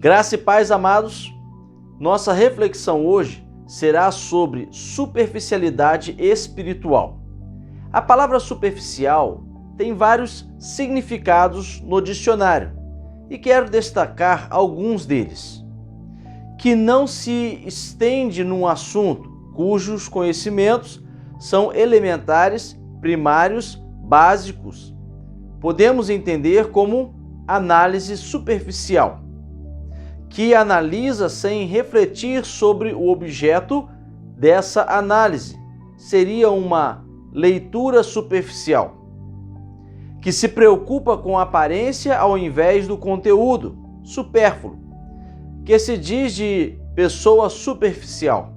Graça e paz, amados. Nossa reflexão hoje será sobre superficialidade espiritual. A palavra superficial tem vários significados no dicionário e quero destacar alguns deles. Que não se estende num assunto cujos conhecimentos são elementares, primários, básicos. Podemos entender como análise superficial, que analisa sem refletir sobre o objeto dessa análise. Seria uma leitura superficial, que se preocupa com a aparência ao invés do conteúdo, supérfluo, que se diz de pessoa superficial,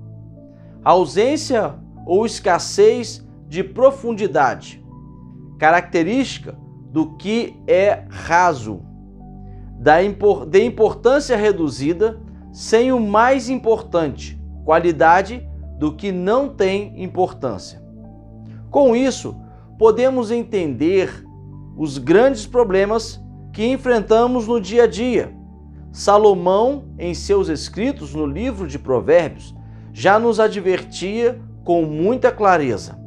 ausência ou escassez de profundidade, característica do que é raso, de importância reduzida, sem o mais importante, qualidade do que não tem importância. Com isso, podemos entender os grandes problemas que enfrentamos no dia a dia. Salomão, em seus escritos no livro de Provérbios, já nos advertia com muita clareza,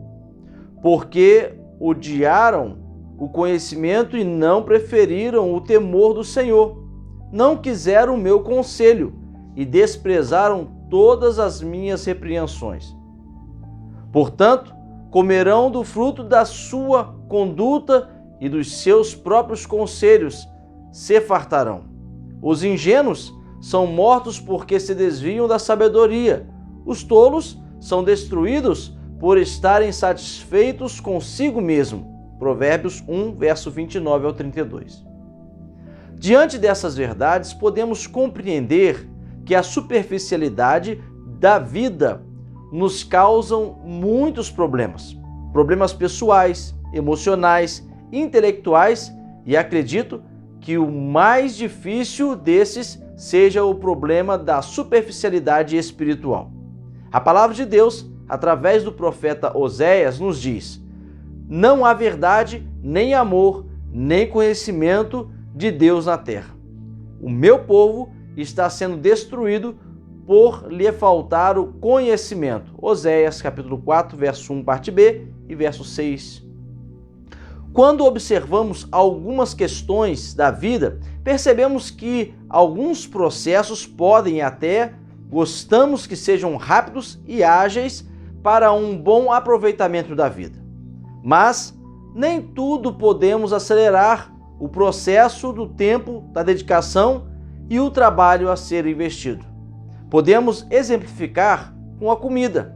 porque odiaram o conhecimento e não preferiram o temor do Senhor. Não quiseram o meu conselho e desprezaram todas as minhas repreensões. Portanto, comerão do fruto da sua conduta e dos seus próprios conselhos se fartarão. Os ingênuos são mortos porque se desviam da sabedoria. Os tolos são destruídos por estarem satisfeitos consigo mesmo. Provérbios 1, verso 29 ao 32. Diante dessas verdades, podemos compreender que a superficialidade da vida nos causam muitos problemas. Problemas pessoais, emocionais, intelectuais e acredito que o mais difícil desses seja o problema da superficialidade espiritual. A palavra de Deus, através do profeta Oséias, nos diz: não há verdade, nem amor, nem conhecimento de Deus na terra. O meu povo está sendo destruído por lhe faltar o conhecimento. Oséias, capítulo 4, verso 1, parte B e verso 6. Quando observamos algumas questões da vida, percebemos que alguns processos podem até gostamos que sejam rápidos e ágeis para um bom aproveitamento da vida. Mas nem tudo podemos acelerar o processo do tempo, da dedicação e o trabalho a ser investido. Podemos exemplificar com a comida.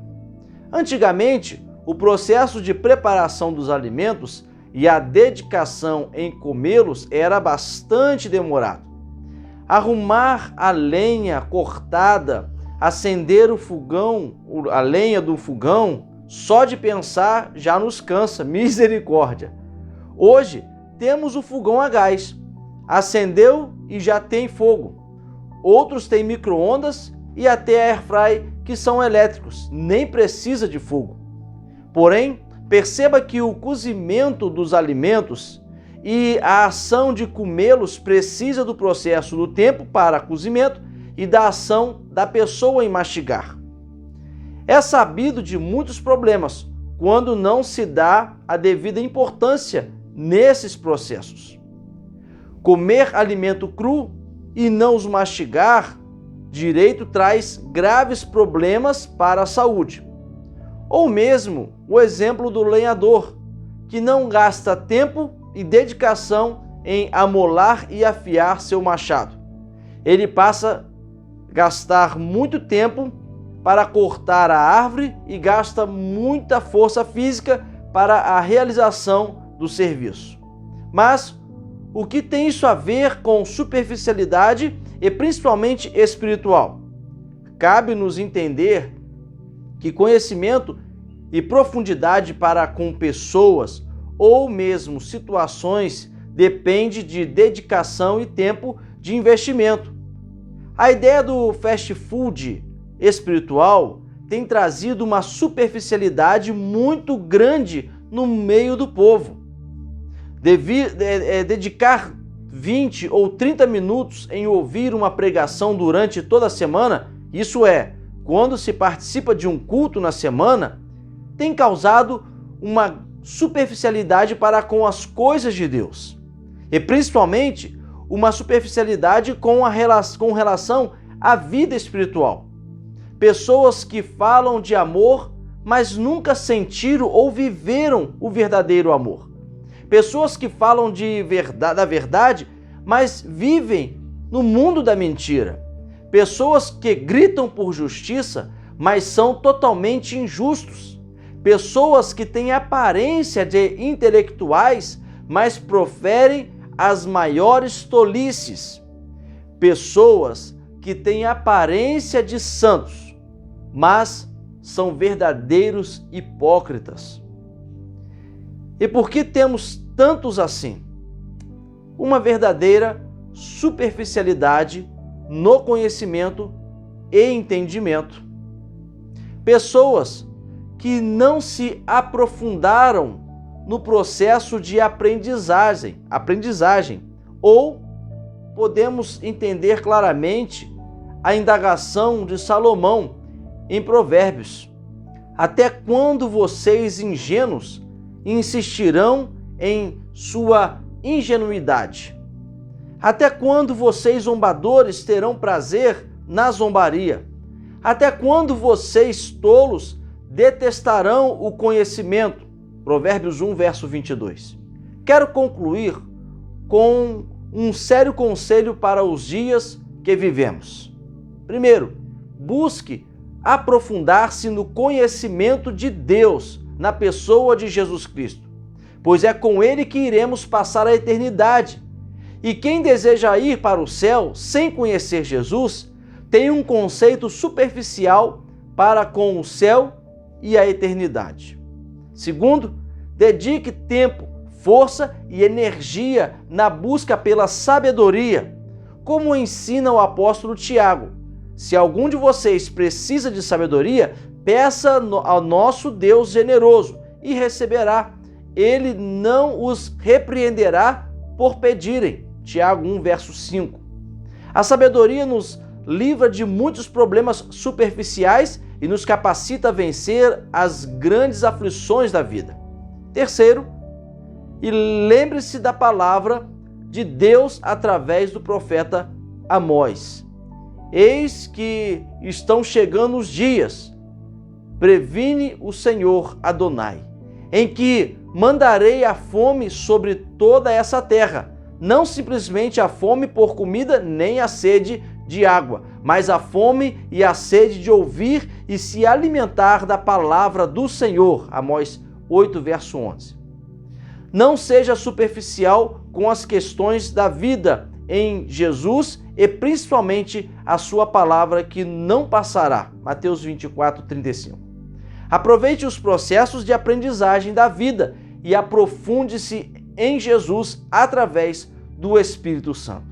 Antigamente, o processo de preparação dos alimentos e a dedicação em comê-los era bastante demorado. Arrumar a lenha cortada, acender o fogão, a lenha do fogão, só de pensar já nos cansa, misericórdia. Hoje temos o fogão a gás, acendeu e já tem fogo. Outros têm micro-ondas e até airfry que são elétricos, nem precisa de fogo. Porém, perceba que o cozimento dos alimentos e a ação de comê-los precisa do processo do tempo para cozimento e da ação da pessoa em mastigar. É sabido de muitos problemas quando não se dá a devida importância nesses processos. Comer alimento cru e não os mastigar direito traz graves problemas para a saúde. Ou mesmo o exemplo do lenhador, que não gasta tempo e dedicação em amolar e afiar seu machado. Ele passa a gastar muito tempo para cortar a árvore e gasta muita força física para a realização do serviço. Mas o que tem isso a ver com superficialidade e principalmente espiritual? Cabe-nos entender que conhecimento e profundidade para com pessoas ou mesmo situações depende de dedicação e tempo de investimento. A ideia do fast food espiritual tem trazido uma superficialidade muito grande no meio do povo. Dedicar 20 ou 30 minutos em ouvir uma pregação durante toda a semana, isso é, quando se participa de um culto na semana, tem causado uma superficialidade para com as coisas de Deus. E principalmente uma superficialidade com relação à vida espiritual. Pessoas que falam de amor, mas nunca sentiram ou viveram o verdadeiro amor. Pessoas que falam da verdade, mas vivem no mundo da mentira. Pessoas que gritam por justiça, mas são totalmente injustos. Pessoas que têm aparência de intelectuais, mas proferem as maiores tolices. Pessoas que têm aparência de santos, mas são verdadeiros hipócritas. E por que temos tantos assim? Uma verdadeira superficialidade no conhecimento e entendimento. Pessoas que não se aprofundaram no processo de aprendizagem, ou podemos entender claramente a indagação de Salomão em Provérbios. Até quando vocês ingênuos insistirão em sua ingenuidade? Até quando vocês zombadores terão prazer na zombaria? Até quando vocês tolos detestarão o conhecimento? Provérbios 1, verso 22. Quero concluir com um sério conselho para os dias que vivemos. Primeiro, busque aprofundar-se no conhecimento de Deus, na pessoa de Jesus Cristo, pois é com Ele que iremos passar a eternidade. E quem deseja ir para o céu sem conhecer Jesus, tem um conceito superficial para com o céu e a eternidade. Segundo, dedique tempo, força e energia na busca pela sabedoria, como ensina o apóstolo Tiago. Se algum de vocês precisa de sabedoria, peça ao nosso Deus generoso e receberá. Ele não os repreenderá por pedirem. Tiago 1, verso 5. A sabedoria nos livra de muitos problemas superficiais e nos capacita a vencer as grandes aflições da vida. Terceiro, e lembre-se da palavra de Deus através do profeta Amós. Eis que estão chegando os dias, previne o Senhor Adonai, em que mandarei a fome sobre toda essa terra, não simplesmente a fome por comida nem a sede de água, mas a fome e a sede de ouvir e se alimentar da palavra do Senhor. Amós 8, verso 11. Não seja superficial com as questões da vida em Jesus e principalmente a sua palavra que não passará. Mateus 24, 35. Aproveite os processos de aprendizagem da vida e aprofunde-se em Jesus através do Espírito Santo.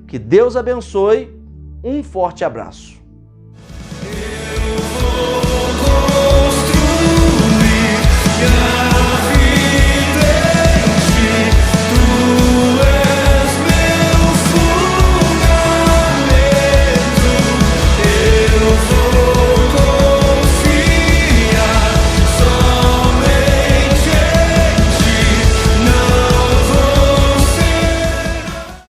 Que Deus abençoe. Um forte abraço.